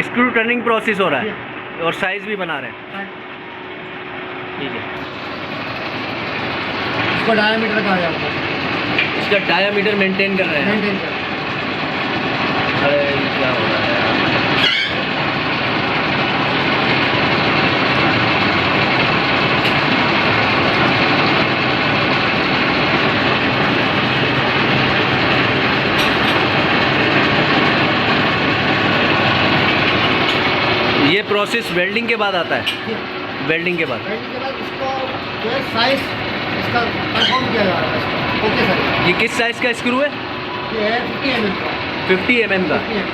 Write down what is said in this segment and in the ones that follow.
Screw turning process हो रहा है और साइज भी बना रहे हैं। ठीक है, इसको डायमीटर कहा जाता है। इसका डायामीटर मेंटेन कर रहे हैं। मेंटेन कर। अरे क्या हो रहा है यार। ये प्रोसेस वेल्डिंग के बाद आता है। वेल्डिंग के बाद वेल्डिंग के बाद इसको जो है साइज इसका कंफर्म किया जा रहा है। ओके सर, ये किस साइज़ का स्क्रू है? ये है 50 mm का। 50 mm का। 50 mm।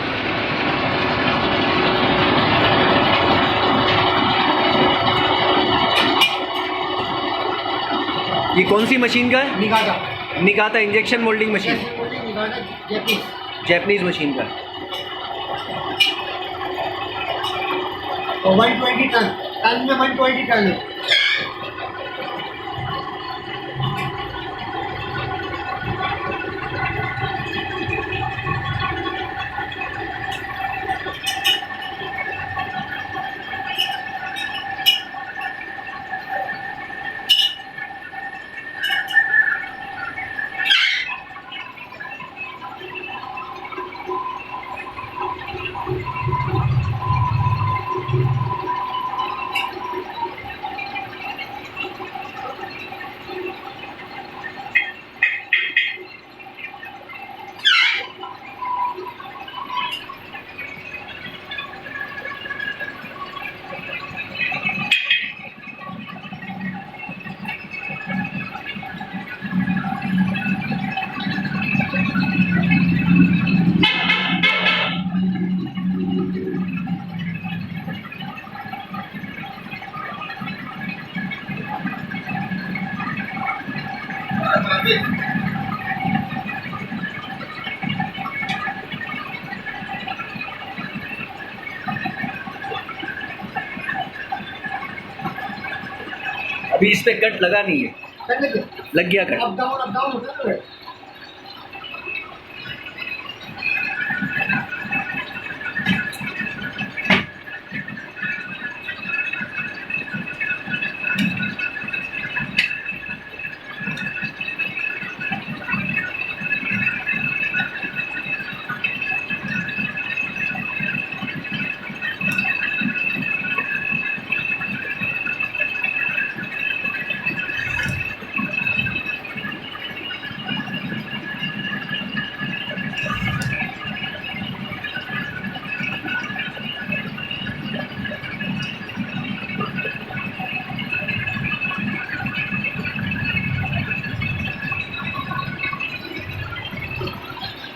ये कौन सी मशीन का है? Niigata Niigata injection moulding machine, Niigata Japanese. Japanese machine का। और 120 टन, टन में 120 टन है। अभी इस पे कट लगा नहीं है, लग गया कट। अप डाउन होता है।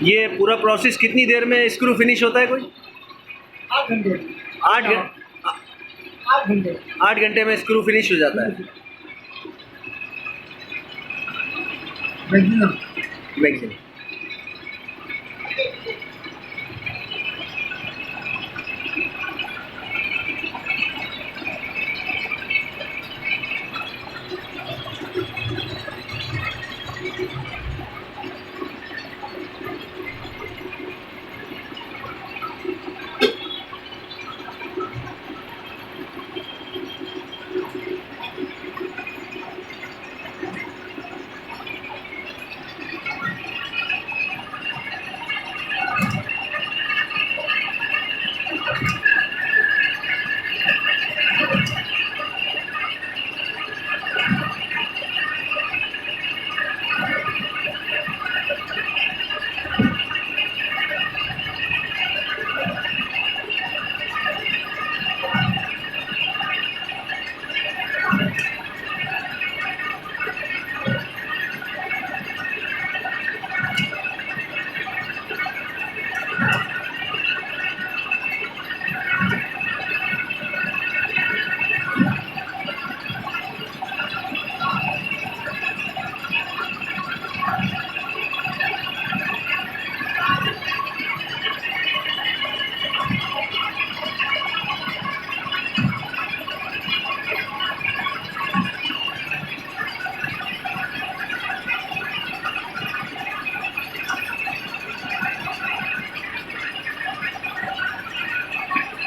ये पूरा प्रोसेस कितनी देर में स्क्रू फिनिश होता है? कोई 8 घंटे। 8 घंटे 8 घंटे में स्क्रू फिनिश हो जाता है। मैक्सिमम। मैक्सिमम।